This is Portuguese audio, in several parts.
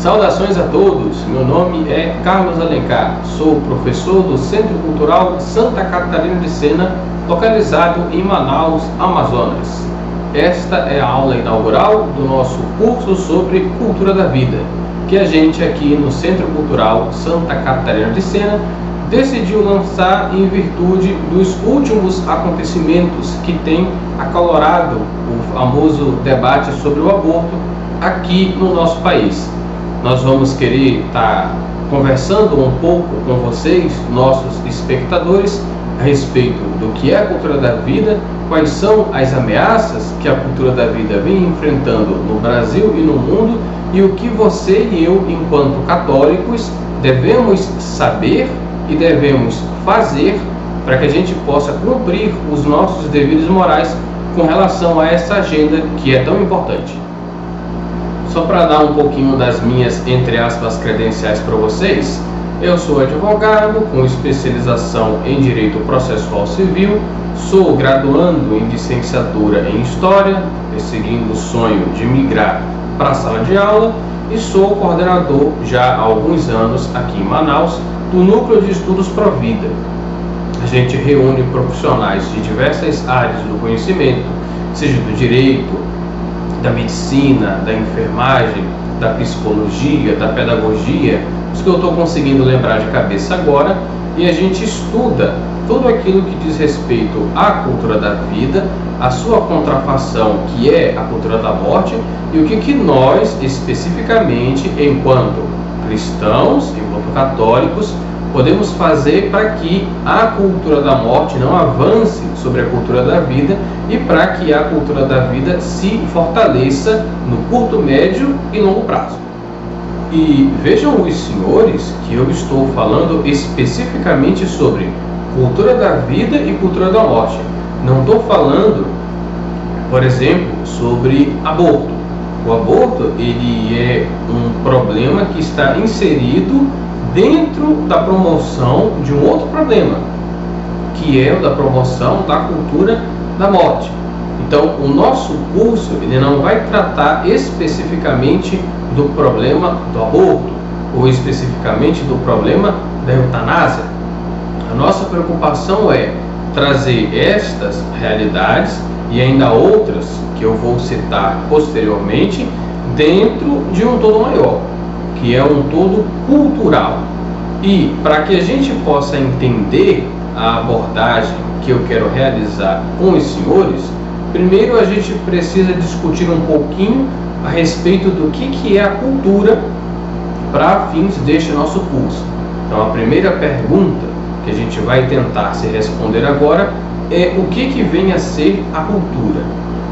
Saudações a todos, meu nome é Carlos Alencar, sou professor do Centro Cultural Santa Catarina de Sena, localizado em Manaus, Amazonas. Esta é a aula inaugural do nosso curso sobre Cultura da Vida, que a gente aqui no Centro Cultural Santa Catarina de Sena decidiu lançar em virtude dos últimos acontecimentos que tem acalorado o famoso debate sobre o aborto aqui no nosso país. Nós vamos querer estar conversando um pouco com vocês, nossos espectadores, a respeito do que é a cultura da vida, quais são as ameaças que a cultura da vida vem enfrentando no Brasil e no mundo e o que você e eu, enquanto católicos, devemos saber e devemos fazer para que a gente possa cumprir os nossos deveres morais com relação a essa agenda que é tão importante. Só para dar um pouquinho das minhas, entre aspas, credenciais para vocês, eu sou advogado com especialização em Direito Processual Civil, sou graduando em licenciatura em História, perseguindo o sonho de migrar para a sala de aula, e sou coordenador já há alguns anos aqui em Manaus do Núcleo de Estudos Provida. A gente reúne profissionais de diversas áreas do conhecimento, seja do direito, da medicina, da enfermagem, da psicologia, da pedagogia, os que eu estou conseguindo lembrar de cabeça agora, e a gente estuda tudo aquilo que diz respeito à cultura da vida, a sua contrafação, que é a cultura da morte, e o que nós, especificamente, enquanto cristãos, enquanto católicos, podemos fazer para que a cultura da morte não avance sobre a cultura da vida e para que a cultura da vida se fortaleça no curto, médio e longo prazo. E vejam os senhores que eu estou falando especificamente sobre cultura da vida e cultura da morte. Não estou falando, por exemplo, sobre aborto. O aborto, ele é um problema que está inserido dentro da promoção de um outro problema, que é o da promoção da cultura da morte. Então, o nosso curso ele não vai tratar especificamente do problema do aborto, ou especificamente do problema da eutanásia. A nossa preocupação é trazer estas realidades e ainda outras que eu vou citar posteriormente dentro de um todo maior, que é um todo cultural. E para que a gente possa entender a abordagem que eu quero realizar com os senhores, primeiro a gente precisa discutir um pouquinho a respeito do que é a cultura para fins deste nosso curso. Então a primeira pergunta que a gente vai tentar se responder agora é o que vem a ser a cultura.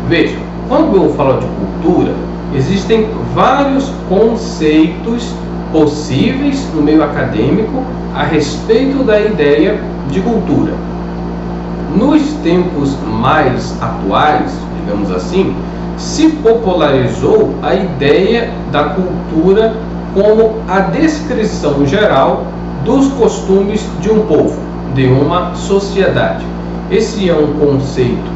Vejam, quando eu falo de cultura, existem vários conceitos possíveis no meio acadêmico a respeito da ideia de cultura. Nos tempos mais atuais, digamos assim, se popularizou a ideia da cultura como a descrição geral dos costumes de um povo, de uma sociedade. Esse é um conceito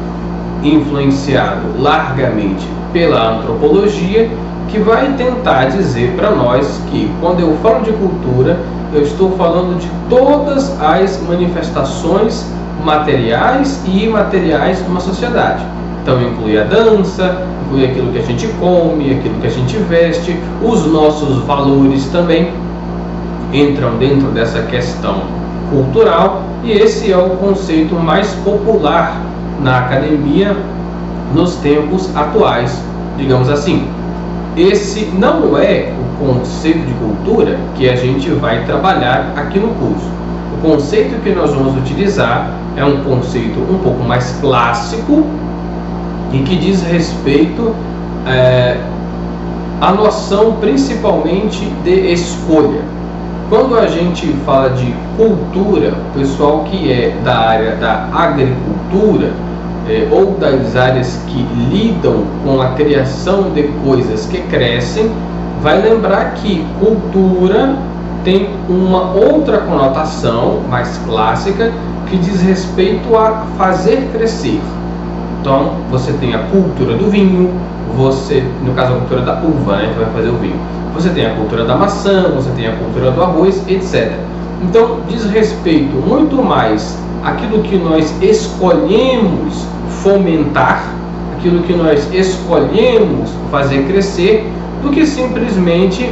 influenciado largamente pela antropologia, que vai tentar dizer para nós que quando eu falo de cultura, eu estou falando de todas as manifestações materiais e imateriais de uma sociedade. Então inclui a dança, inclui aquilo que a gente come, aquilo que a gente veste, os nossos valores também entram dentro dessa questão cultural, e esse é o conceito mais popular na academia nos tempos atuais, digamos assim. Esse não é o conceito de cultura que a gente vai trabalhar aqui no curso. O conceito que nós vamos utilizar é um conceito um pouco mais clássico e que diz respeito à noção principalmente de escolha. Quando a gente fala de cultura, o pessoal que é da área da agricultura ou das áreas que lidam com a criação de coisas que crescem, vai lembrar que cultura tem uma outra conotação mais clássica que diz respeito a fazer crescer. Então, você tem a cultura do vinho, você, no caso a cultura da uva, né, que vai fazer o vinho, você tem a cultura da maçã, você tem a cultura do arroz, etc. Então diz respeito muito mais àquilo que nós escolhemos fomentar, aquilo que nós escolhemos fazer crescer, do que simplesmente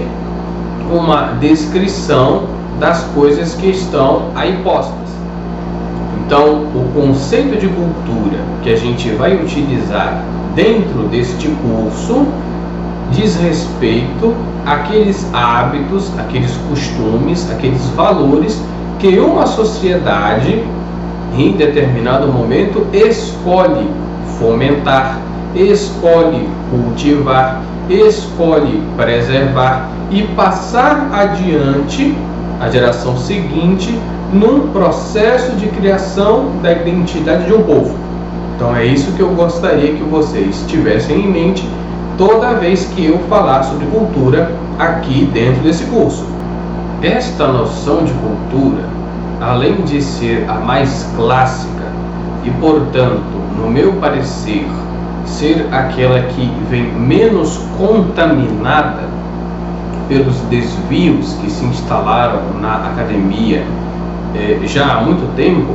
uma descrição das coisas que estão aí postas. Então, o conceito de cultura que a gente vai utilizar dentro deste curso diz respeito àqueles hábitos, aqueles costumes, aqueles valores que uma sociedade, em determinado momento, escolhe fomentar, escolhe cultivar, escolhe preservar e passar adiante à geração seguinte num processo de criação da identidade de um povo. Então é isso que eu gostaria que vocês tivessem em mente toda vez que eu falar sobre cultura aqui dentro desse curso. Esta noção de cultura, além de ser a mais clássica e, portanto, no meu parecer, ser aquela que vem menos contaminada pelos desvios que se instalaram na academia já há muito tempo,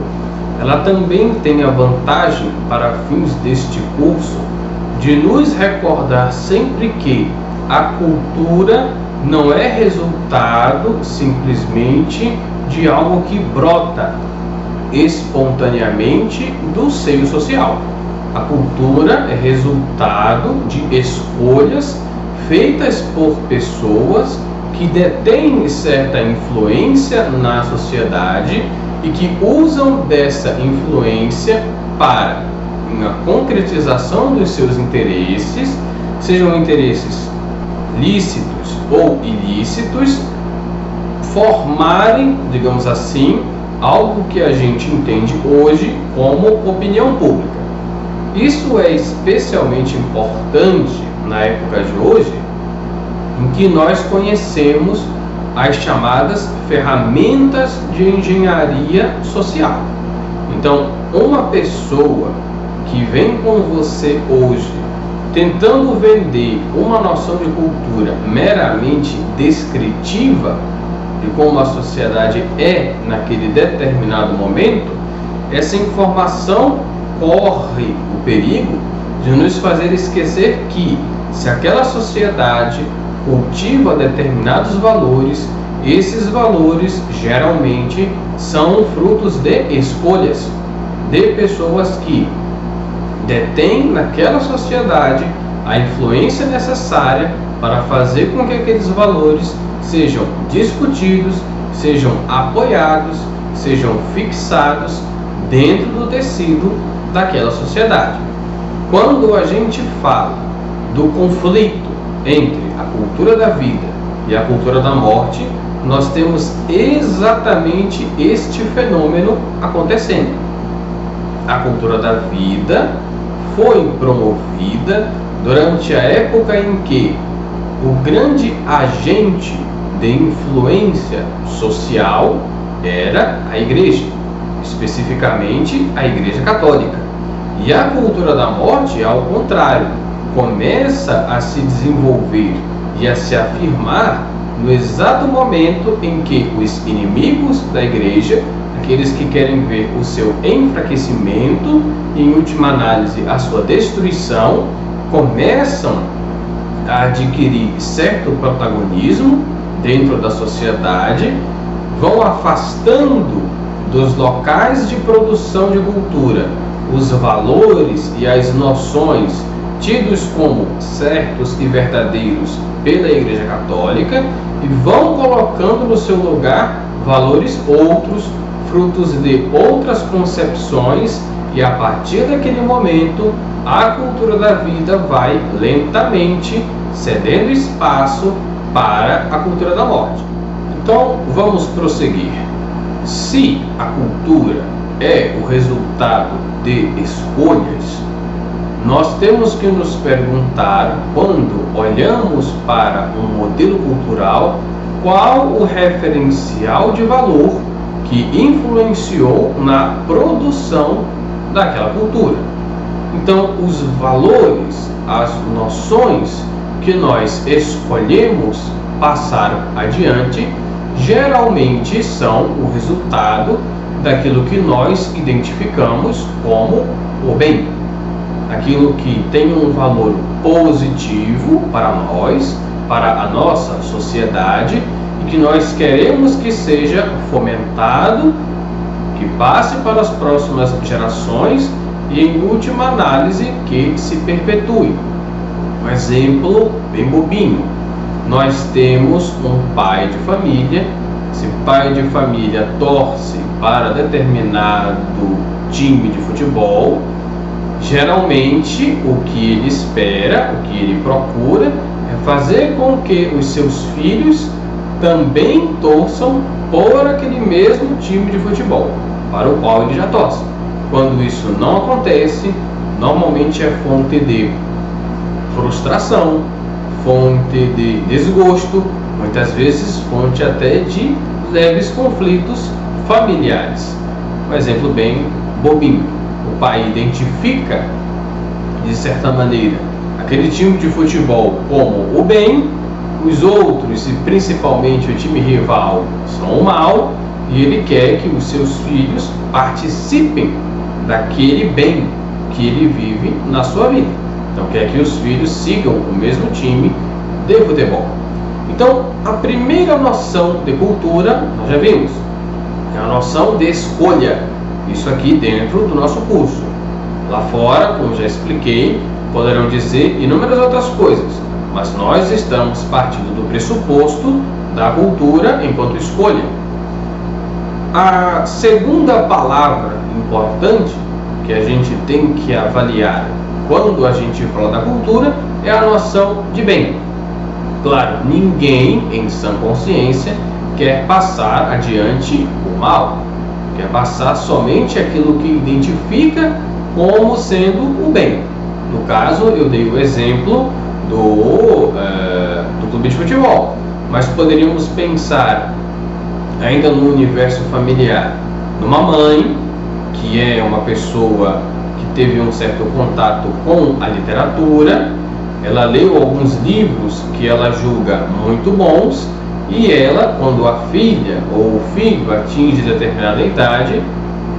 ela também tem a vantagem, para fins deste curso, de nos recordar sempre que a cultura não é resultado simplesmente de algo que brota espontaneamente do seio social. A cultura é resultado de escolhas feitas por pessoas que detêm certa influência na sociedade e que usam dessa influência para a concretização dos seus interesses, sejam interesses lícitos ou ilícitos, formarem, digamos assim, algo que a gente entende hoje como opinião pública. Isso é especialmente importante na época de hoje, em que nós conhecemos as chamadas ferramentas de engenharia social. Então, uma pessoa que vem com você hoje tentando vender uma noção de cultura meramente descritiva de como a sociedade é naquele determinado momento, essa informação corre o perigo de nos fazer esquecer que, se aquela sociedade cultiva determinados valores, esses valores geralmente são frutos de escolhas de pessoas que detêm naquela sociedade a influência necessária para fazer com que aqueles valores sejam discutidos, sejam apoiados, sejam fixados dentro do tecido daquela sociedade. Quando a gente fala do conflito entre a cultura da vida e a cultura da morte, nós temos exatamente este fenômeno acontecendo. A cultura da vida foi promovida durante a época em que o grande agente de influência social era a Igreja, especificamente a Igreja Católica. E a cultura da morte, ao contrário, começa a se desenvolver e a se afirmar no exato momento em que os inimigos da Igreja, aqueles que querem ver o seu enfraquecimento e, em última análise, a sua destruição, começam a adquirir certo protagonismo dentro da sociedade, vão afastando dos locais de produção de cultura os valores e as noções tidos como certos e verdadeiros pela Igreja Católica e vão colocando no seu lugar valores outros, frutos de outras concepções, e a partir daquele momento a cultura da vida vai lentamente cedendo espaço para a cultura da morte. Então vamos prosseguir. Se a cultura é o resultado de escolhas, nós temos que nos perguntar, quando olhamos para um modelo cultural, qual o referencial de valor que influenciou na produção daquela cultura. Então, os valores, as noções que nós escolhemos passar adiante, geralmente são o resultado daquilo que nós identificamos como o bem, aquilo que tem um valor positivo para nós, para a nossa sociedade, e que nós queremos que seja fomentado, que passe para as próximas gerações e, em última análise, que se perpetue. Um exemplo bem bobinho: nós temos um pai de família. Esse pai de família torce para determinado time de futebol. Geralmente, o que ele espera, o que ele procura, é fazer com que os seus filhos também torçam por aquele mesmo time de futebol para o qual ele já torce. Quando isso não acontece, normalmente é fonte de frustração, fonte de desgosto, muitas vezes fonte até de leves conflitos familiares. Um exemplo bem bobinho: o pai identifica, de certa maneira, aquele time de futebol como o bem, os outros, e principalmente o time rival, são o mal, e ele quer que os seus filhos participem daquele bem que ele vive na sua vida. Então quer que os filhos sigam o mesmo time de futebol. Então, a primeira noção de cultura, nós já vimos, é a noção de escolha. Isso aqui dentro do nosso curso. Lá fora, como já expliquei, poderão dizer inúmeras outras coisas, mas nós estamos partindo do pressuposto da cultura enquanto escolha. A segunda palavra importante que a gente tem que avaliar quando a gente fala da cultura é a noção de bem. Claro, ninguém em sã consciência quer passar adiante o mal, quer passar somente aquilo que identifica como sendo o bem. No caso, eu dei o exemplo do clube de futebol, mas poderíamos pensar ainda no universo familiar, numa mãe que é uma pessoa que teve um certo contato com a literatura. Ela leu alguns livros que ela julga muito bons, e ela, quando a filha ou o filho atinge determinada idade,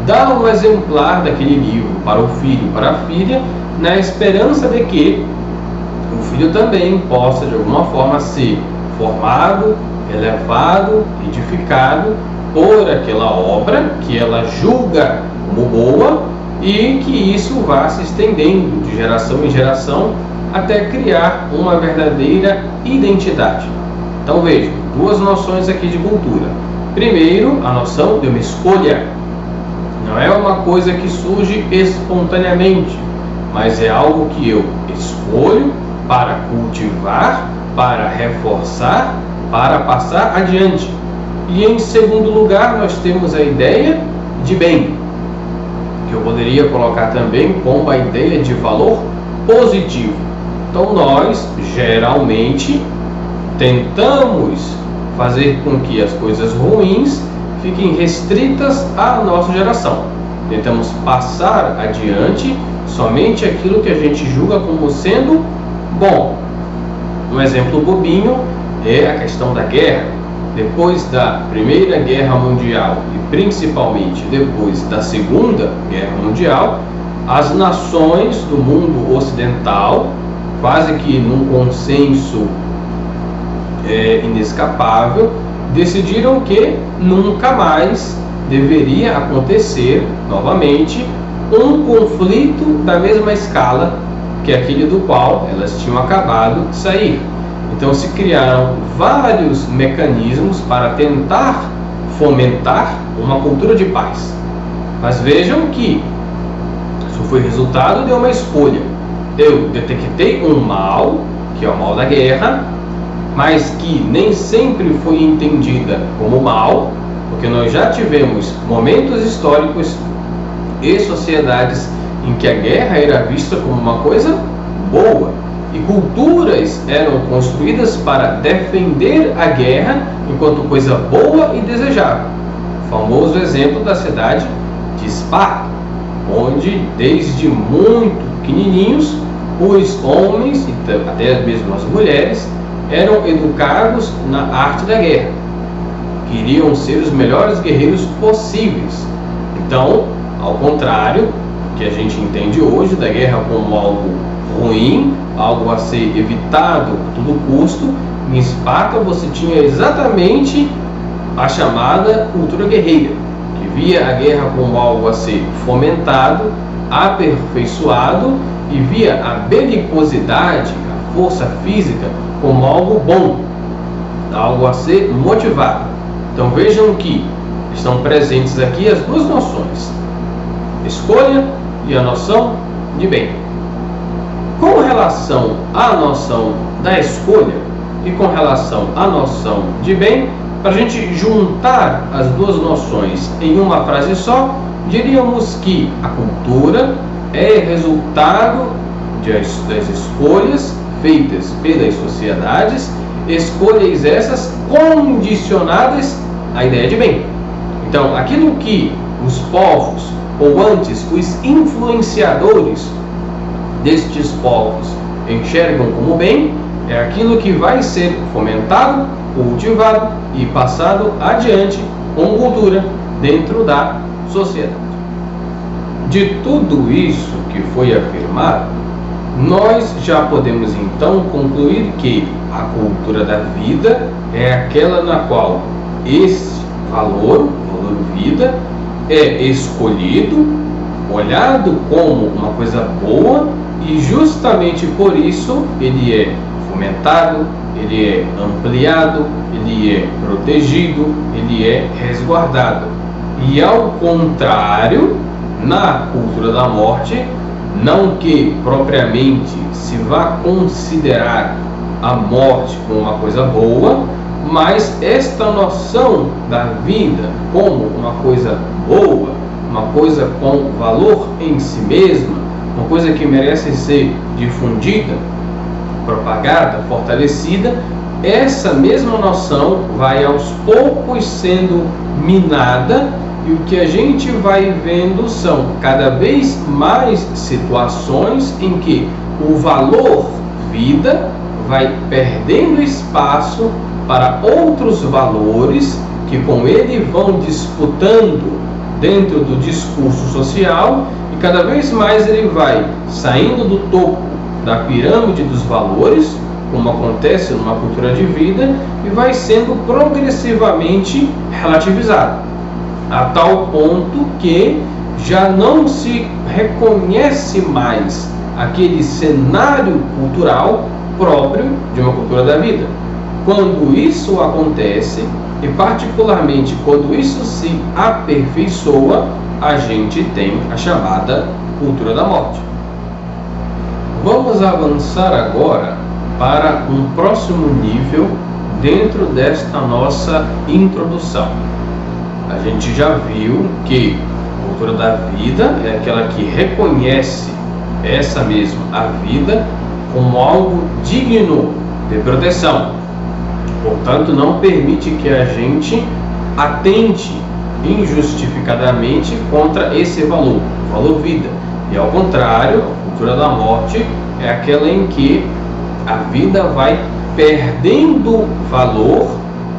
dá um exemplar daquele livro para o filho, para a filha, na esperança de que o filho também possa de alguma forma ser formado, elevado, edificado por aquela obra que ela julga como boa, e que isso vá se estendendo de geração em geração até criar uma verdadeira identidade. Então veja, duas noções aqui de cultura. Primeiro, a noção de uma escolha. Não é uma coisa que surge espontaneamente, mas é algo que eu escolho para cultivar, para reforçar, para passar adiante. E em segundo lugar, nós temos a ideia de bem, que eu poderia colocar também como a ideia de valor positivo. Então nós, geralmente, tentamos fazer com que as coisas ruins fiquem restritas à nossa geração. Tentamos passar adiante somente aquilo que a gente julga como sendo bom. Um exemplo bobinho é a questão da guerra. Depois da Primeira Guerra Mundial e principalmente depois da Segunda Guerra Mundial, as nações do mundo ocidental, quase que num consenso inescapável, decidiram que nunca mais deveria acontecer novamente um conflito da mesma escala que aquele do qual elas tinham acabado de sair. Então se criaram vários mecanismos para tentar fomentar uma cultura de paz. Mas vejam que isso foi resultado de uma escolha. Eu detectei um mal, que é o mal da guerra, mas que nem sempre foi entendida como mal, porque nós já tivemos momentos históricos e sociedades em que a guerra era vista como uma coisa boa, e culturas eram construídas para defender a guerra enquanto coisa boa e desejável. O famoso exemplo da cidade de Esparta. onde desde muito pequenininhos os homens e até mesmo as mulheres eram educados na arte da guerra, queriam ser os melhores guerreiros possíveis. Então, ao contrário do que a gente entende hoje da guerra como algo ruim, algo a ser evitado a todo custo, em Esparta você tinha exatamente a chamada cultura guerreira, que via a guerra como algo a ser fomentado, aperfeiçoado, e via a belicosidade, a força física, como algo bom, algo a ser motivado. Então vejam que estão presentes aqui as duas noções, escolha e a noção de bem. Com relação à noção da escolha e com relação à noção de bem, para a gente juntar as duas noções em uma frase só, diríamos que a cultura é resultado das escolhas feitas pelas sociedades, escolhas essas condicionadas à ideia de bem. Então, aquilo que os povos, ou antes, os influenciadores destes povos enxergam como bem, é aquilo que vai ser fomentado, cultivado e passado adiante como cultura dentro da sociedade. De tudo isso que foi afirmado, nós já podemos então concluir que a cultura da vida é aquela na qual esse valor vida, é escolhido, olhado como uma coisa boa, e justamente por isso ele é fomentado, ele é ampliado, ele é protegido, ele é resguardado. E ao contrário, na cultura da morte, não que propriamente se vá considerar a morte como uma coisa boa, mas esta noção da vida como uma coisa boa, uma coisa com valor em si mesma, uma coisa que merece ser difundida, propagada, fortalecida, essa mesma noção vai aos poucos sendo minada, e o que a gente vai vendo são cada vez mais situações em que o valor vida vai perdendo espaço para outros valores que com ele vão disputando dentro do discurso social, e cada vez mais ele vai saindo do topo da pirâmide dos valores, como acontece numa cultura de vida, e vai sendo progressivamente relativizado, a tal ponto que já não se reconhece mais aquele cenário cultural próprio de uma cultura da vida. Quando isso acontece, e particularmente quando isso se aperfeiçoa, a gente tem a chamada cultura da morte. Vamos avançar agora para um próximo nível dentro desta nossa introdução. A gente já viu que a cultura da vida é aquela que reconhece essa mesma, a vida, como algo digno de proteção. Portanto, não permite que a gente atente injustificadamente contra esse valor, o valor vida. E ao contrário, a cultura da morte é aquela em que a vida vai perdendo valor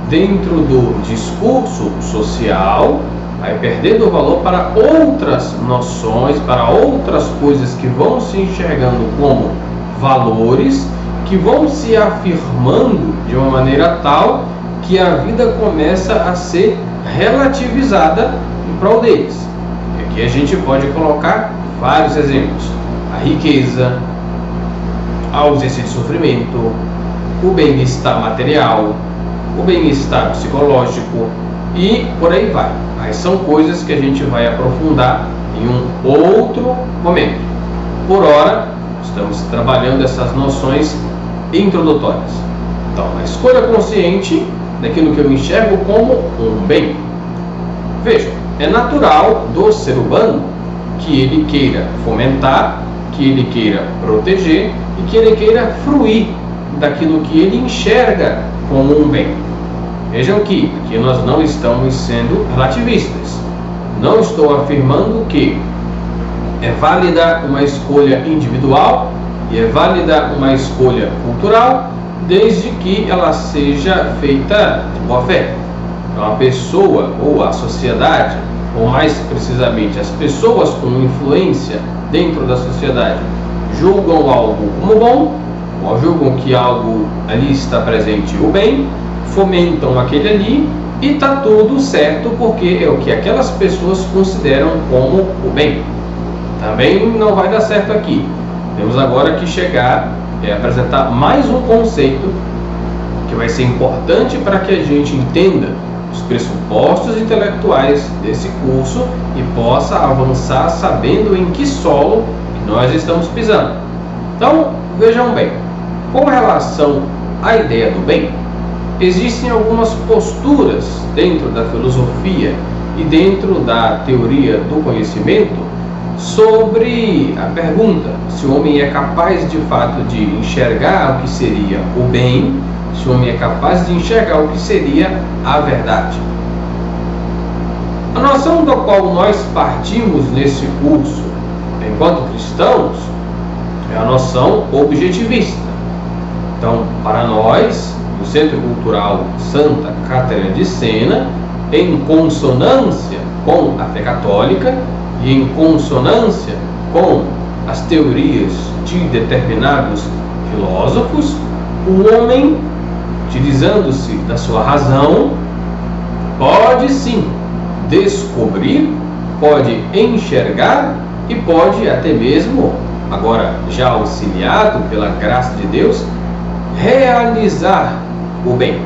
dentro do discurso social, vai perdendo valor para outras noções, para outras coisas que vão se enxergando como valores, que vão se afirmando de uma maneira tal que a vida começa a ser relativizada em prol deles. E aqui a gente pode colocar vários exemplos: a riqueza, a ausência de sofrimento, o bem-estar material, o bem-estar psicológico e por aí vai. Aí são coisas que a gente vai aprofundar em um outro momento. Por hora, estamos trabalhando essas noções introdutórias. Então, a escolha consciente daquilo que eu enxergo como um bem. Veja, é natural do ser humano que ele queira fomentar, que ele queira proteger e que ele queira fruir daquilo que ele enxerga como um bem. Vejam que aqui nós não estamos sendo relativistas. Não estou afirmando que É válida uma escolha individual e é válida uma escolha cultural, desde que ela seja feita de boa fé. Então, a pessoa ou a sociedade, ou mais precisamente as pessoas com influência dentro da sociedade, julgam algo como bom, ou julgam que algo ali está presente o bem, fomentam aquele ali e está tudo certo porque é o que aquelas pessoas consideram como o bem. Também não vai dar certo aqui. Temos agora que chegar e apresentar mais um conceito que vai ser importante para que a gente entenda os pressupostos intelectuais desse curso e possa avançar sabendo em que solo que nós estamos pisando. Então, vejam bem, com relação à ideia do bem, existem algumas posturas dentro da filosofia e dentro da teoria do conhecimento sobre a pergunta se o homem é capaz de fato de enxergar o que seria o bem, se o homem é capaz de enxergar o que seria a verdade. A noção da qual nós partimos nesse curso, enquanto cristãos, é a noção objetivista. Então, para nós, no Centro Cultural Santa Catarina de Sena, em consonância com a fé católica e em consonância com as teorias de determinados filósofos, o homem, utilizando-se da sua razão, pode sim descobrir, pode enxergar e pode até mesmo, agora já auxiliado pela graça de Deus, realizar o bem.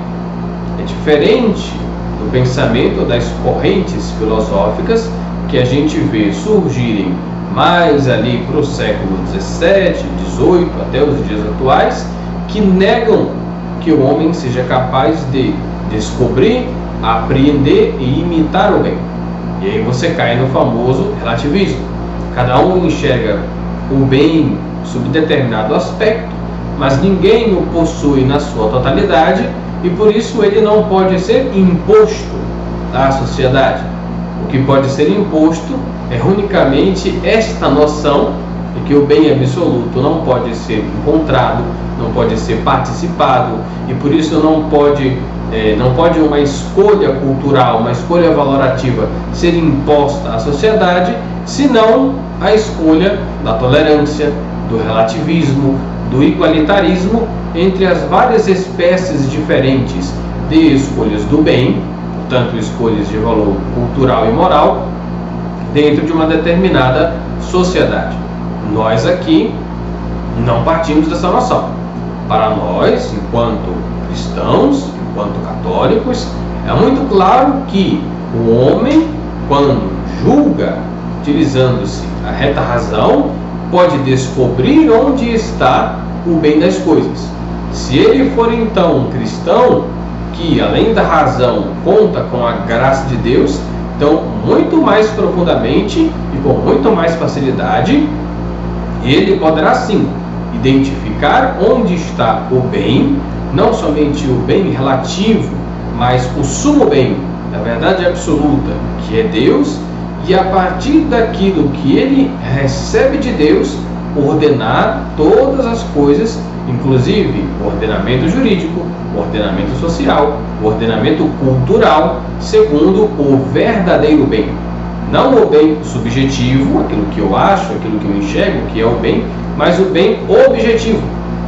É diferente do pensamento das correntes filosóficas que a gente vê surgirem mais ali para o século 17, 18 até os dias atuais, que negam que o homem seja capaz de descobrir, apreender e imitar o bem. E aí você cai no famoso relativismo. Cada um enxerga o bem sob determinado aspecto, mas ninguém o possui na sua totalidade e por isso ele não pode ser imposto à sociedade. O que pode ser imposto é unicamente esta noção de que o bem absoluto não pode ser encontrado, não pode ser participado e por isso não pode uma escolha cultural, uma escolha valorativa ser imposta à sociedade, senão a escolha da tolerância, do relativismo, do igualitarismo entre as várias espécies diferentes de escolhas do bem, portanto escolhas de valor cultural e moral, dentro de uma determinada sociedade. Nós aqui não partimos dessa noção. Para nós, enquanto cristãos, enquanto católicos, é muito claro que o homem, quando julga, utilizando-se a reta razão, pode descobrir onde está o bem das coisas. Se ele for então um cristão que, além da razão, conta com a graça de Deus, então, muito mais profundamente e com muito mais facilidade, ele poderá sim identificar onde está o bem, não somente o bem relativo, mas o sumo bem, a verdade absoluta, que é Deus, e a partir daquilo que ele recebe de Deus, ordenar todas as coisas, inclusive o ordenamento jurídico, o ordenamento social, o ordenamento cultural, segundo o verdadeiro bem. Não o bem subjetivo, aquilo que eu acho, aquilo que eu enxergo, que é o bem, mas o bem objetivo,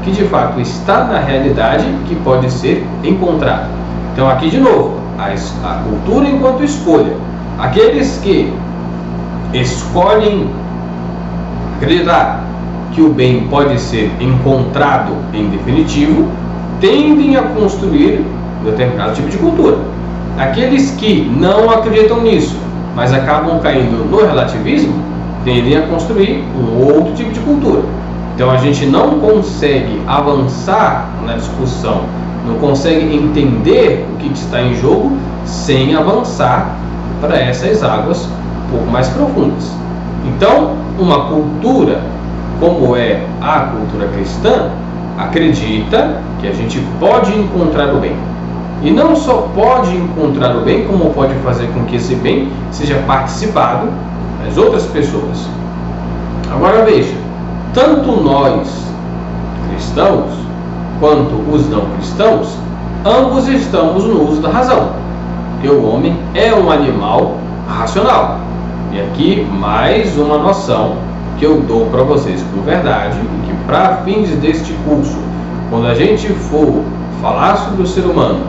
que de fato está na realidade, que pode ser encontrado. Então aqui de novo, a cultura enquanto escolha. Aqueles que escolhem acreditar que o bem pode ser encontrado em definitivo, tendem a construir um determinado tipo de cultura. Aqueles que não acreditam nisso, mas acabam caindo no relativismo, tendem a construir um outro tipo de cultura. Então a gente não consegue avançar na discussão, não consegue entender o que está em jogo sem avançar para essas águas um pouco mais profundas. Então, uma cultura como é a cultura cristã, acredita que a gente pode encontrar o bem. E não só pode encontrar o bem, como pode fazer com que esse bem seja participado das outras pessoas. Agora veja, tanto nós cristãos quanto os não cristãos, ambos estamos no uso da razão, porque o homem é um animal racional. E aqui mais uma noção que eu dou para vocês por verdade, e que para fins deste curso, quando a gente for falar sobre o ser humano,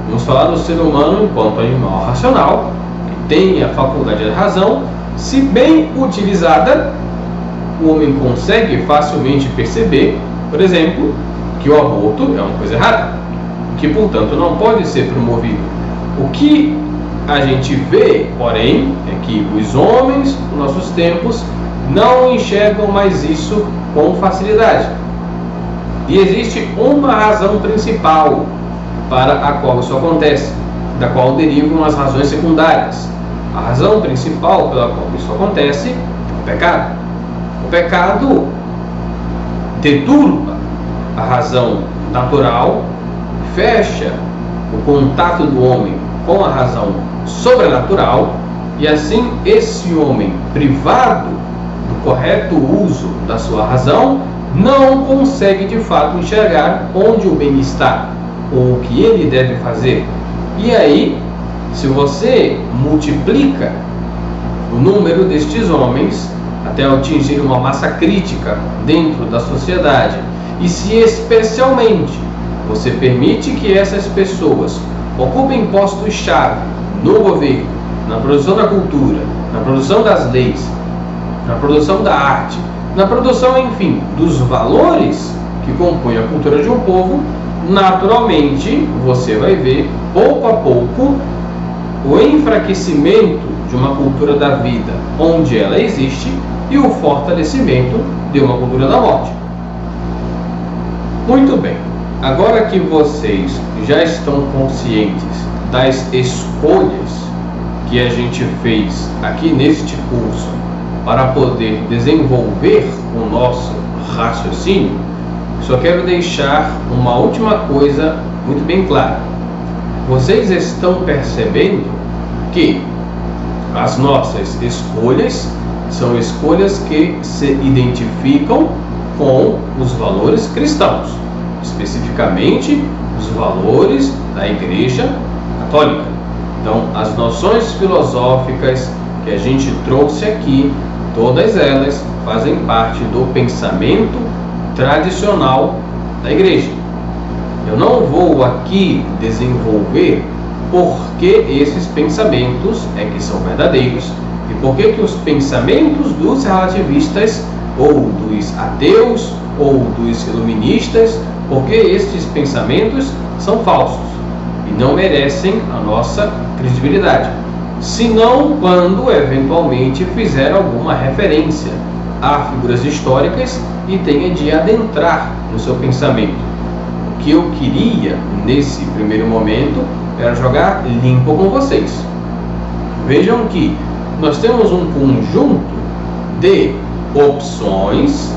vamos falar do ser humano enquanto animal racional, que tem a faculdade da razão. Se bem utilizada, o homem consegue facilmente perceber, por exemplo, que o aborto é uma coisa errada, que portanto não pode ser promovido. O que a gente vê, porém, é que os homens, nos nossos tempos, não enxergam mais isso com facilidade. E existe uma razão principal para a qual isso acontece, da qual derivam as razões secundárias. A razão principal pela qual isso acontece é o pecado. O pecado deturpa a razão natural, fecha o contato do homem com a razão sobrenatural, e assim esse homem, privado do correto uso da sua razão, não consegue de fato enxergar onde o bem está, ou o que ele deve fazer. E aí, se você multiplica o número destes homens até atingir uma massa crítica dentro da sociedade, e se especialmente você permite que essas pessoas ocupem postos-chave no governo, na produção da cultura, na produção das leis, na produção da arte, na produção, enfim, dos valores que compõem a cultura de um povo, naturalmente você vai ver, pouco a pouco, o enfraquecimento de uma cultura da vida onde ela existe e o fortalecimento de uma cultura da morte. Muito bem, agora que vocês já estão conscientes das escolhas que a gente fez aqui neste curso para poder desenvolver o nosso raciocínio, só quero deixar uma última coisa muito bem clara. Vocês estão percebendo que as nossas escolhas são escolhas que se identificam com os valores cristãos, especificamente os valores da Igreja Católica. Então, as noções filosóficas que a gente trouxe aqui, todas elas fazem parte do pensamento tradicional da Igreja. Eu não vou aqui desenvolver por que esses pensamentos é que são verdadeiros e por que os pensamentos dos relativistas ou dos ateus ou dos iluministas, porque estes pensamentos são falsos e não merecem a nossa credibilidade, senão quando eventualmente fizer alguma referência a figuras históricas e tenha de adentrar no seu pensamento. O que eu queria nesse primeiro momento era jogar limpo com vocês. Vejam que nós temos um conjunto de opções,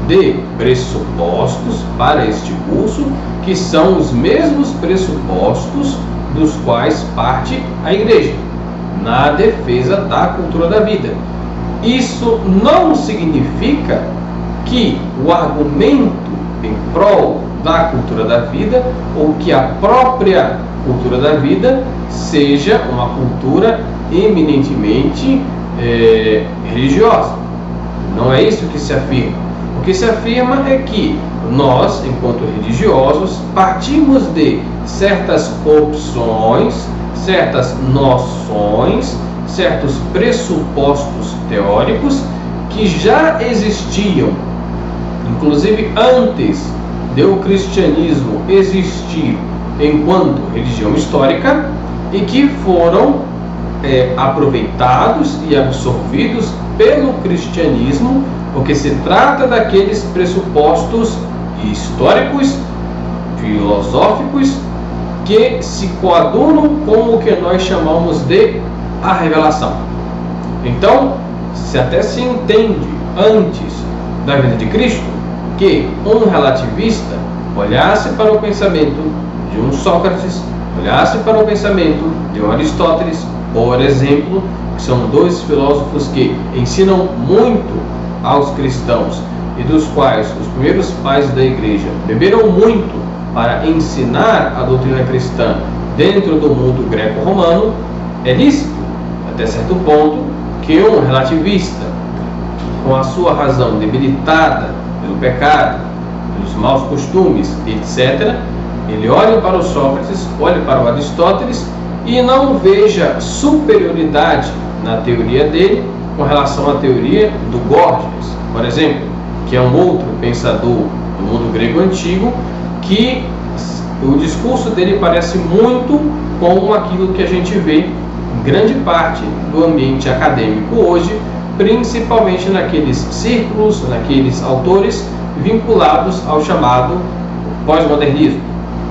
de pressupostos para este curso, que são os mesmos pressupostos dos quais parte a Igreja, na defesa da cultura da vida. Isso não significa que o argumento em prol da cultura da vida, ou que a própria cultura da vida seja uma cultura eminentemente religiosa. Não é isso que se afirma. O que se afirma é que nós, enquanto religiosos, partimos de certas opções, certas noções, certos pressupostos teóricos que já existiam, inclusive antes de o cristianismo existir enquanto religião histórica, e que foram aproveitados e absorvidos pelo cristianismo, porque se trata daqueles pressupostos históricos, filosóficos, que se coadunam com o que nós chamamos de a revelação. Então, se até se entende antes da vinda de Cristo que um relativista olhasse para o pensamento de um Sócrates, olhasse para o pensamento de um Aristóteles, por exemplo, que são dois filósofos que ensinam muito aos cristãos e dos quais os primeiros pais da igreja beberam muito para ensinar a doutrina cristã dentro do mundo greco-romano, é lícito, até certo ponto, que um relativista, com a sua razão debilitada pelo pecado, pelos maus costumes, etc., ele olhe para o Sócrates, olhe para o Aristóteles e não veja superioridade na teoria dele com relação à teoria do Gorgias, por exemplo, que é um outro pensador do mundo grego antigo, que o discurso dele parece muito com aquilo que a gente vê em grande parte do ambiente acadêmico hoje, principalmente naqueles círculos, naqueles autores vinculados ao chamado pós-modernismo.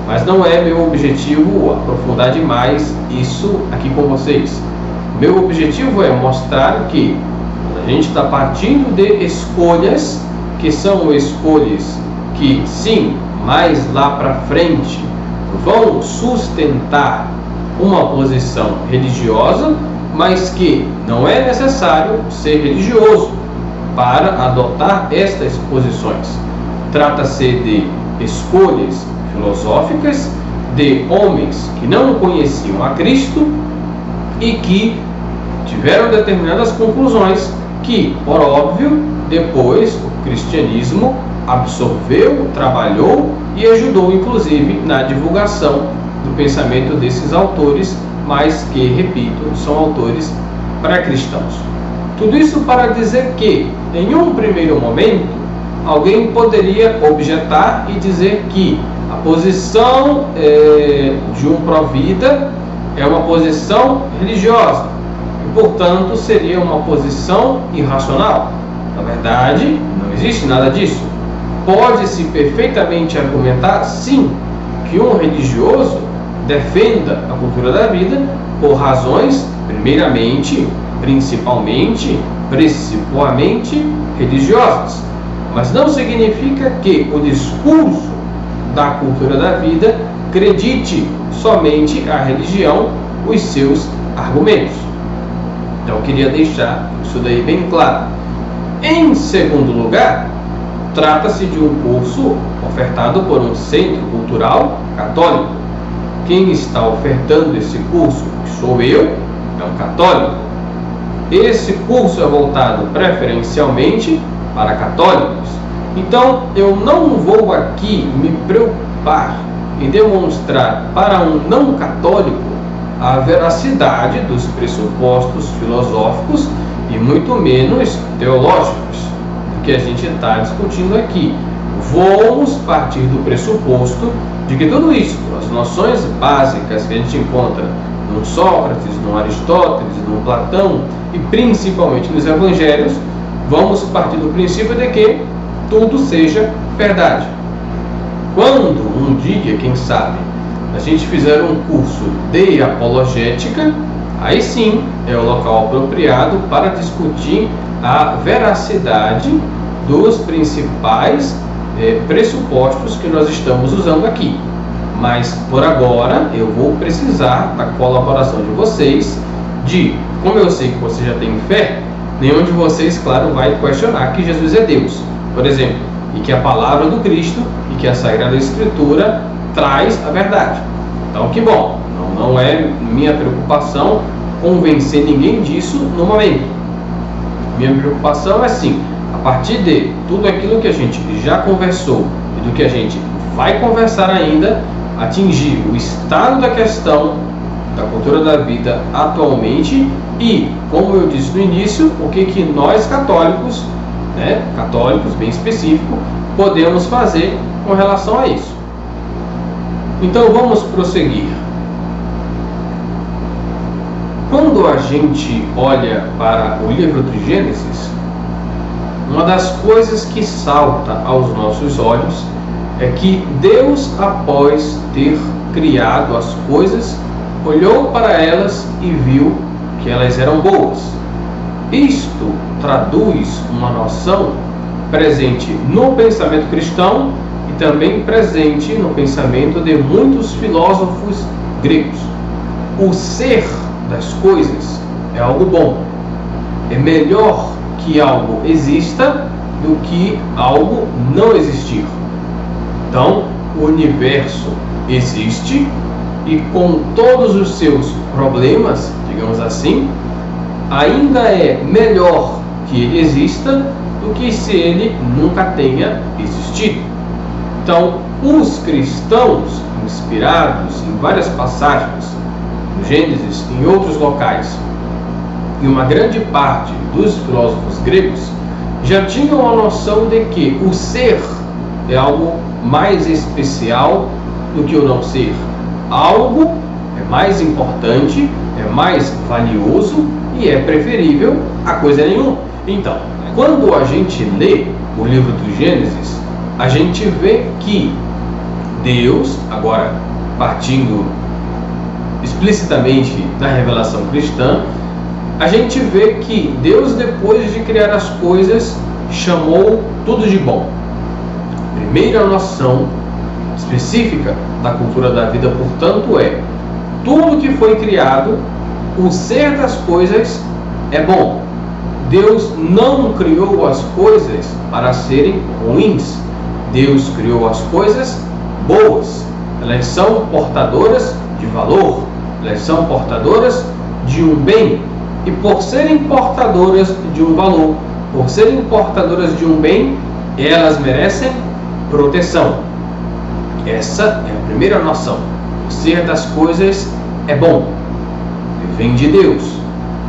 Mas não é meu objetivo aprofundar demais isso aqui com vocês. Meu objetivo é mostrar que a gente está partindo de escolhas que são escolhas que, sim, mais lá para frente vão sustentar uma posição religiosa, mas que não é necessário ser religioso para adotar estas posições. Trata-se de escolhas filosóficas de homens que não conheciam a Cristo e que tiveram determinadas conclusões que, por óbvio, depois o cristianismo absorveu, trabalhou e ajudou, inclusive, na divulgação do pensamento desses autores, mas que, repito, são autores pré-cristãos. Tudo isso para dizer que, em um primeiro momento, alguém poderia objetar e dizer que a posição de um pró-vida é uma posição religiosa e, portanto, seria uma posição irracional. Na verdade, não existe nada disso. Pode-se perfeitamente argumentar, sim, que um religioso defenda a cultura da vida por razões, primeiramente, principalmente, principalmente religiosas. Mas não significa que o discurso da cultura da vida acredite somente a religião os seus argumentos. Então eu queria deixar isso daí bem claro. Em segundo lugar, trata-se de um curso ofertado por um centro cultural católico. Quem está ofertando esse curso, que sou eu, é um católico. Esse curso é voltado preferencialmente para católicos. Então, eu não vou aqui me preocupar em demonstrar para um não católico a veracidade dos pressupostos filosóficos e muito menos teológicos do que a gente está discutindo aqui. Vamos partir do pressuposto de que tudo isso, as noções básicas que a gente encontra no Sócrates, no Aristóteles, no Platão e principalmente nos Evangelhos, vamos partir do princípio de que tudo seja verdade. Quando um dia, quem sabe, a gente fizer um curso de apologética, aí sim é o local apropriado para discutir a veracidade dos principais pressupostos que nós estamos usando aqui. Mas por agora eu vou precisar da colaboração de vocês, como eu sei que você já tem fé, nenhum de vocês, claro, vai questionar que Jesus é Deus, por exemplo, e que a palavra do Cristo e que a Sagrada Escritura traz a verdade. Então, que bom, não é minha preocupação convencer ninguém disso no momento. Minha preocupação é sim, a partir de tudo aquilo que a gente já conversou e do que a gente vai conversar ainda, atingir o estado da questão da cultura da vida atualmente e, como eu disse no início, o que nós católicos, católicos bem específico, podemos fazer com relação a isso. Então vamos prosseguir. Quando a gente olha para o livro de Gênesis, uma das coisas que salta aos nossos olhos é que Deus, após ter criado as coisas, olhou para elas e viu que elas eram boas. Isto traduz uma noção presente no pensamento cristão e também presente no pensamento de muitos filósofos gregos. O ser das coisas é algo bom. É melhor que algo exista do que algo não existir. Então, o universo existe e, com todos os seus problemas, digamos assim, ainda é melhor que ele exista do que se ele nunca tenha existido. Então, os cristãos, inspirados em várias passagens, no Gênesis, em outros locais, e uma grande parte dos filósofos gregos, já tinham a noção de que o ser é algo mais especial do que o não ser. Algo é mais importante, é mais valioso e é preferível a coisa nenhuma. Então, quando a gente lê o livro do Gênesis, a gente vê que Deus, agora partindo explicitamente da revelação cristã, a gente vê que Deus, depois de criar as coisas, chamou tudo de bom. A primeira noção específica da cultura da vida, portanto, é: tudo que foi criado, o ser das coisas é bom. Deus não criou as coisas para serem ruins. Deus criou as coisas boas. Elas são portadoras de valor, elas são portadoras de um bem. E por serem portadoras de um valor, por serem portadoras de um bem, elas merecem proteção. Essa é a primeira noção. O ser das coisas é bom, vem de Deus.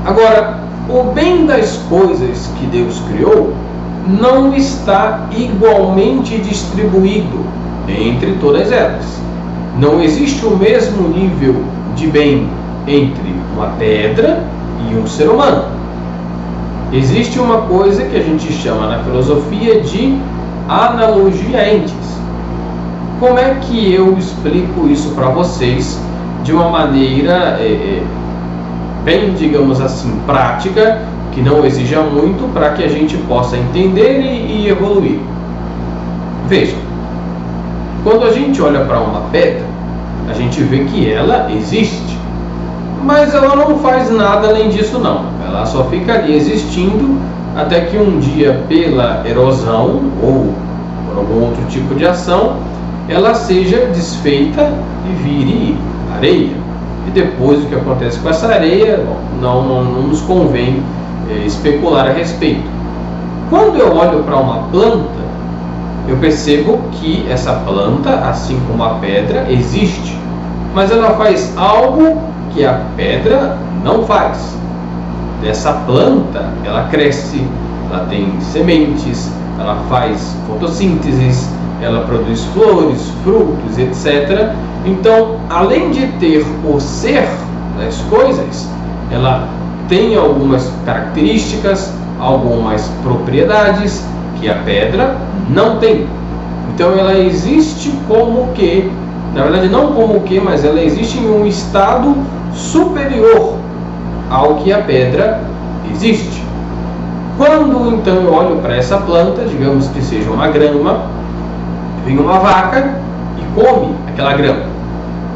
Agora, o bem das coisas que Deus criou não está igualmente distribuído entre todas elas. Não existe o mesmo nível de bem entre uma pedra e um ser humano. Existe uma coisa que a gente chama na filosofia de analogia entes. Como é que eu explico isso para vocês de uma maneira bem, digamos assim, prática, que não exija muito, para que a gente possa entender e evoluir? Veja, quando a gente olha para uma pedra, a gente vê que ela existe, mas ela não faz nada além disso não. Ela só fica ali existindo até que um dia, pela erosão ou por algum outro tipo de ação, ela seja desfeita e vire areia. E depois o que acontece com essa areia, não nos convém especular a respeito. Quando eu olho para uma planta, eu percebo que essa planta, assim como a pedra, existe, mas ela faz algo que a pedra não faz. Essa planta, ela cresce, ela tem sementes, ela faz fotossíntese, ela produz flores, frutos, etc. Então, além de ter o ser das coisas, ela tem algumas características, algumas propriedades que a pedra não tem. Então, ela existe como que, na verdade não como que, mas ela existe em um estado superior ao que a pedra existe. Quando então eu olho para essa planta, digamos que seja uma grama, vem uma vaca e come aquela grama.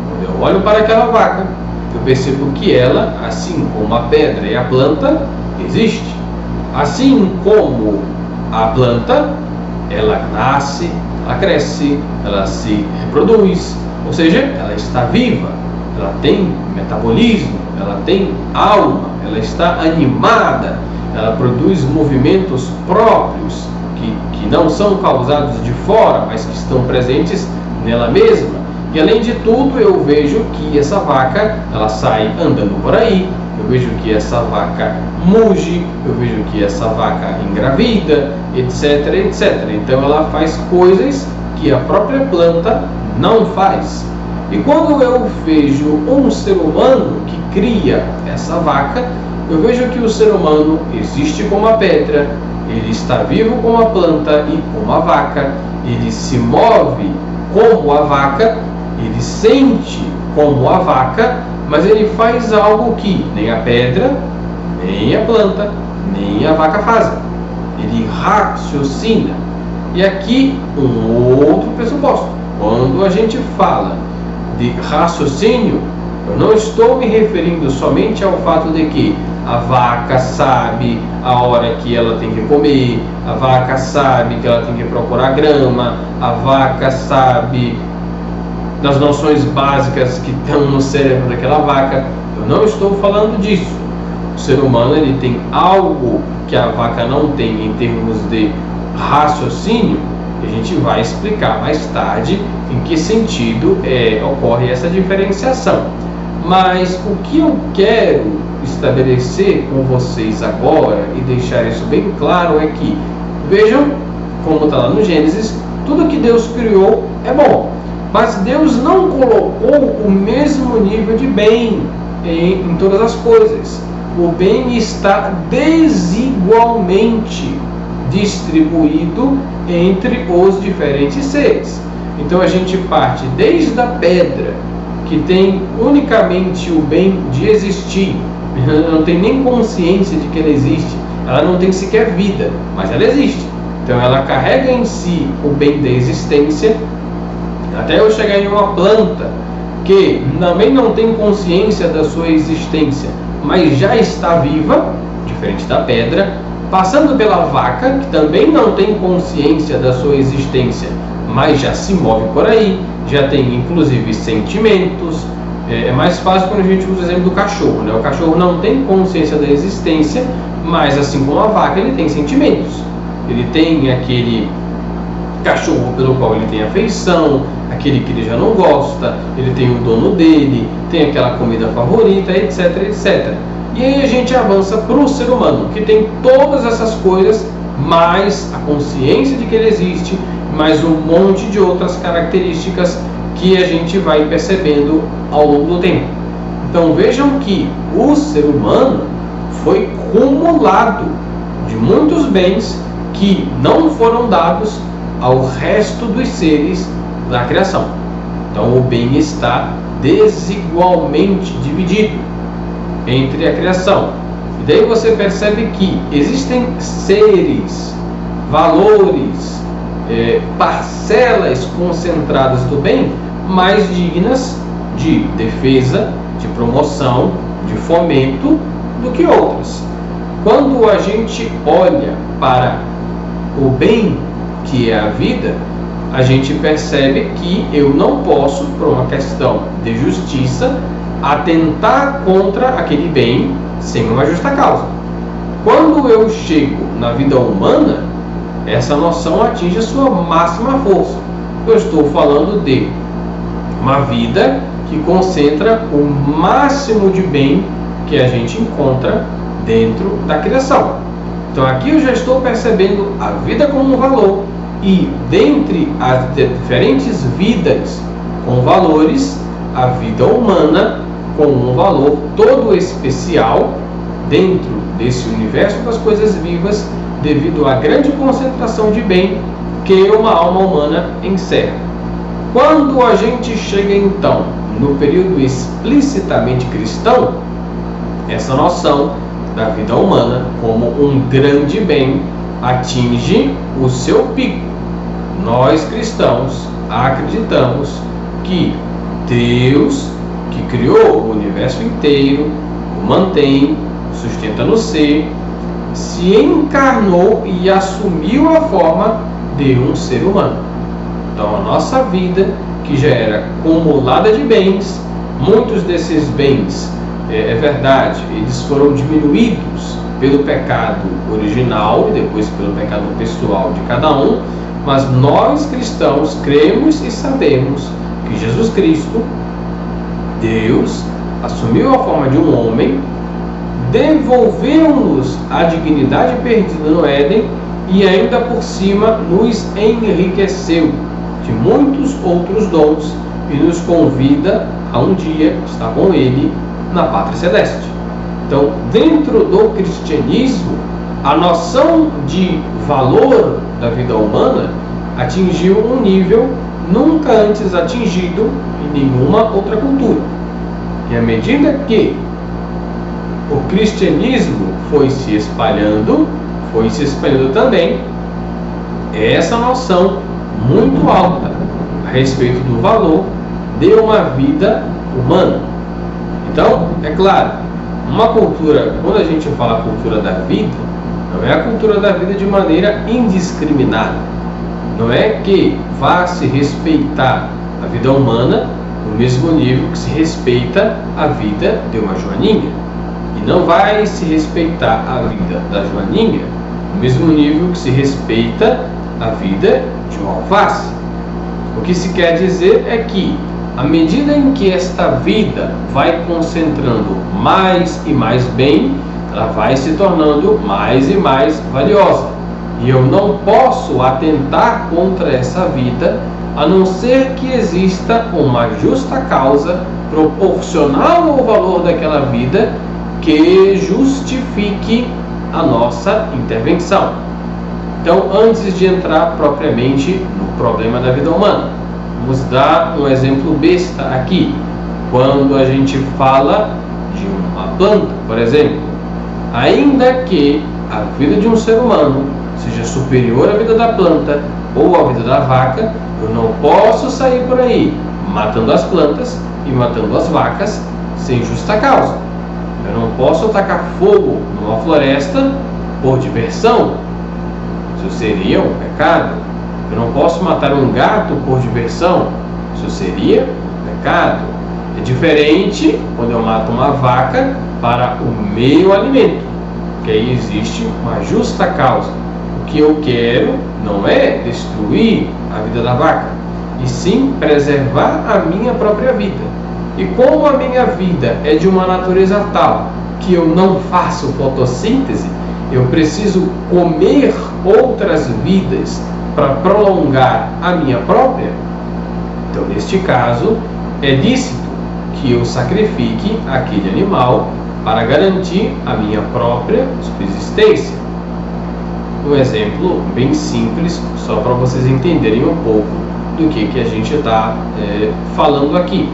Quando eu olho para aquela vaca, eu percebo que ela, assim como a pedra e a planta, existe. Assim como a planta, ela nasce, ela cresce, ela se reproduz, ou seja, ela está viva, ela tem metabolismo, ela tem alma, ela está animada, ela produz movimentos próprios que não são causados de fora, mas que estão presentes nela mesma. E além de tudo, eu vejo que essa vaca, ela sai andando por aí, eu vejo que essa vaca muge, eu vejo que essa vaca engravida, etc, etc. Então ela faz coisas que a própria planta não faz. E quando eu vejo um ser humano que cria essa vaca, eu vejo que o ser humano existe como a pedra, ele está vivo como a planta e como a vaca, ele se move como a vaca, ele sente como a vaca, mas ele faz algo que nem a pedra, nem a planta, nem a vaca fazem. Ele raciocina. E aqui um outro pressuposto. Quando a gente fala de raciocínio, eu não estou me referindo somente ao fato de que A vaca sabe a hora que ela tem que comer, a vaca sabe que ela tem que procurar grama, a vaca sabe das noções básicas que estão no cérebro daquela vaca. Eu não estou falando disso. O ser humano ele tem algo que a vaca não tem em termos de raciocínio, e a gente vai explicar mais tarde em que sentido ocorre essa diferenciação. Mas o que eu quero estabelecer com vocês agora e deixar isso bem claro é que, vejam como está lá no Gênesis, tudo que Deus criou é bom, mas Deus não colocou o mesmo nível de bem em todas as coisas. O bem está desigualmente distribuído entre os diferentes seres. Então a gente parte desde a pedra, que tem unicamente o bem de existir, ela não tem nem consciência de que ela existe, ela não tem sequer vida, mas ela existe. Então ela carrega em si o bem da existência, até eu chegar em uma planta que também não tem consciência da sua existência, mas já está viva, diferente da pedra, passando pela vaca, que também não tem consciência da sua existência, mas já se move por aí, já tem inclusive sentimentos. É mais fácil quando a gente usa o exemplo do cachorro, né? O cachorro não tem consciência da existência, mas assim como a vaca, ele tem sentimentos. Ele tem aquele cachorro pelo qual ele tem afeição, aquele que ele já não gosta, ele tem o dono dele, tem aquela comida favorita, etc, etc. E aí a gente avança para o ser humano, que tem todas essas coisas, mais a consciência de que ele existe, mais um monte de outras características que a gente vai percebendo ao longo do tempo. Então vejam que o ser humano foi cumulado de muitos bens que não foram dados ao resto dos seres da criação. Então o bem está desigualmente dividido entre a criação. E daí você percebe que existem seres, valores, parcelas concentradas do bem mais dignas de defesa, de promoção, de fomento do que outras. Quando a gente olha para o bem que é a vida, a gente percebe que eu não posso, por uma questão de justiça, atentar contra aquele bem sem uma justa causa. Quando eu chego na vida humana, essa noção atinge a sua máxima força. Eu estou falando de uma vida que concentra o máximo de bem que a gente encontra dentro da criação. Então aqui eu já estou percebendo a vida como um valor, e dentre as diferentes vidas com valores, a vida humana com um valor todo especial dentro desse universo das coisas vivas, devido à grande concentração de bem que uma alma humana encerra. Quando a gente chega então no período explicitamente cristão, essa noção da vida humana como um grande bem atinge o seu pico. Nós cristãos acreditamos que Deus, que criou o universo inteiro, o mantém, o sustenta no ser, se encarnou e assumiu a forma de um ser humano. Então a nossa vida, que já era acumulada de bens, muitos desses bens, é verdade, eles foram diminuídos pelo pecado original e depois pelo pecado pessoal de cada um, mas nós cristãos cremos e sabemos que Jesus Cristo, Deus, assumiu a forma de um homem, devolveu-nos a dignidade perdida no Éden e ainda por cima nos enriqueceu de muitos outros dons e nos convida a um dia estar com Ele na pátria celeste. Então, dentro do cristianismo, a noção de valor da vida humana atingiu um nível nunca antes atingido em nenhuma outra cultura. E à medida que o cristianismo foi se espalhando também essa noção muito alta a respeito do valor de uma vida humana. Então, é claro, Uma cultura, quando a gente fala cultura da vida, não é a cultura da vida de maneira indiscriminada. Não é que vá se respeitar a vida humana no mesmo nível que se respeita a vida de uma joaninha. E não vai se respeitar a vida da joaninha no mesmo nível que se respeita a vida de um alface. O que se quer dizer é que, à medida em que esta vida vai concentrando mais e mais bem, ela vai se tornando mais e mais valiosa. E eu não posso atentar contra essa vida, a não ser que exista uma justa causa proporcional ao valor daquela vida que justifique a nossa intervenção. Então, antes de entrar propriamente no problema da vida humana, vamos dar um exemplo besta aqui. Quando a gente fala de uma planta, por exemplo, ainda que a vida de um ser humano seja superior à vida da planta ou à vida da vaca, eu não posso sair por aí matando as plantas e matando as vacas sem justa causa. Eu não posso tacar fogo numa floresta por diversão. Isso seria um pecado. Eu não posso matar um gato por diversão. Isso seria um pecado. É diferente quando eu mato uma vaca para o meu alimento, que aí existe uma justa causa. O que eu quero não é destruir a vida da vaca, e sim preservar a minha própria vida. E como a minha vida é de uma natureza tal que eu não faço fotossíntese, eu preciso comer outras vidas para prolongar a minha própria. Então, neste caso, é lícito que eu sacrifique aquele animal para garantir a minha própria subsistência. Um exemplo bem simples, só para vocês entenderem um pouco do que a gente está falando aqui.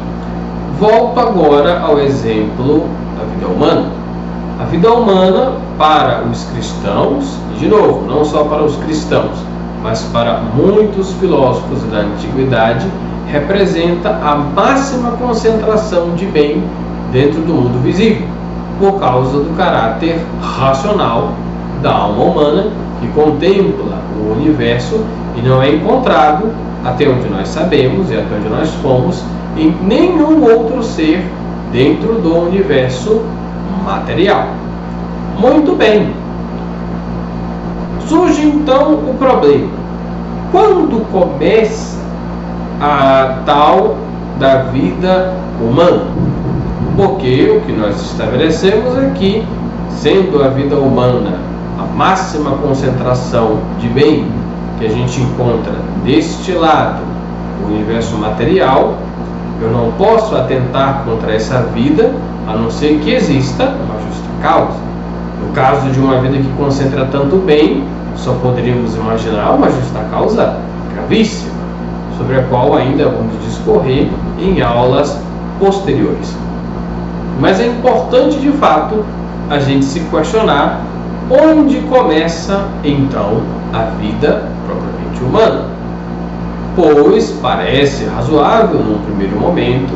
Volto agora ao exemplo da vida humana. A vida humana para os cristãos, e de novo, não só para os cristãos, mas para muitos filósofos da antiguidade, representa a máxima concentração de bem dentro do mundo visível, por causa do caráter racional da alma humana que contempla o universo e não é encontrado, até onde nós sabemos e até onde nós fomos, em nenhum outro ser dentro do universo material. Muito bem. Surge então o problema. Quando começa a tal da vida humana? Porque o que nós estabelecemos aqui, sendo a vida humana a máxima concentração de bem que a gente encontra deste lado do universo material, eu não posso atentar contra essa vida, a não ser que exista uma justa causa. No caso de uma vida que concentra tanto bem, só poderíamos imaginar uma justa causa gravíssima, sobre a qual ainda vamos discorrer em aulas posteriores. Mas é importante, de fato, a gente se questionar onde começa, então, a vida propriamente humana. Pois parece razoável, num primeiro momento,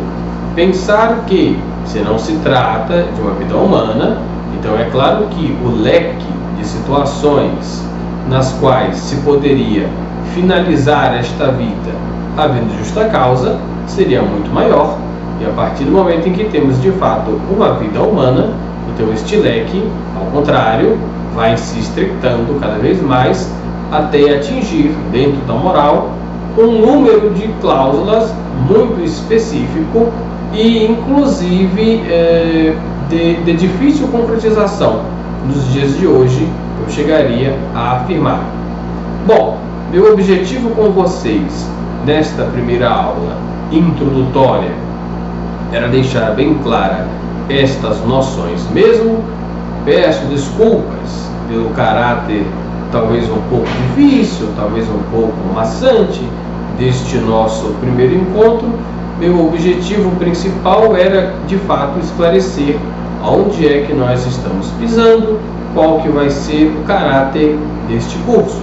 pensar que, se não se trata de uma vida humana, então é claro que o leque de situações nas quais se poderia finalizar esta vida havendo justa causa seria muito maior, e a partir do momento em que temos de fato uma vida humana, então este leque, ao contrário, vai se estreitando cada vez mais até atingir, dentro da moral, um número de cláusulas muito específico e inclusive de difícil concretização. Nos dias de hoje eu chegaria a afirmar. Bom, meu objetivo com vocês nesta primeira aula introdutória era deixar bem clara estas noções mesmo. Peço desculpas pelo caráter talvez um pouco difícil, talvez um pouco maçante deste nosso primeiro encontro. Meu objetivo principal era, de fato, esclarecer onde é que nós estamos pisando, qual que vai ser o caráter deste curso.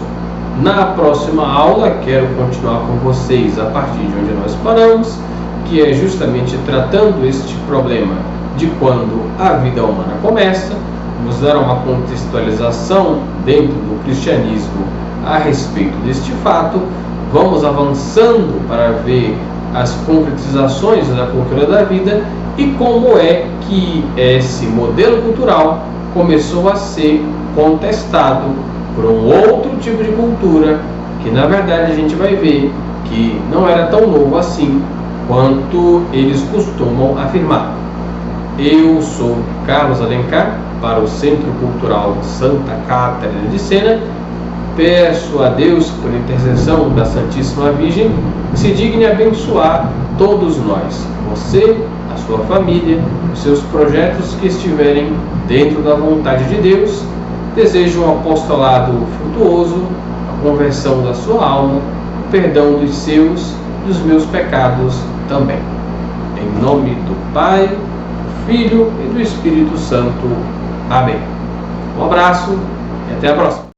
Na próxima aula, quero continuar com vocês a partir de onde nós paramos, que é justamente tratando este problema de quando a vida humana começa, nos dar uma contextualização dentro do cristianismo a respeito deste fato. Vamos avançando para ver as concretizações da cultura da vida e como é que esse modelo cultural começou a ser contestado por um outro tipo de cultura que, na verdade, a gente vai ver que não era tão novo assim quanto eles costumam afirmar. Eu sou Carlos Alencar, para o Centro Cultural Santa Catarina de Sena. Peço a Deus, por intercessão da Santíssima Virgem, que se digne abençoar todos nós, você, a sua família, os seus projetos que estiverem dentro da vontade de Deus. Desejo um apostolado frutuoso, a conversão da sua alma, o perdão dos seus e dos meus pecados também. Em nome do Pai, do Filho e do Espírito Santo. Amém. Um abraço e até a próxima.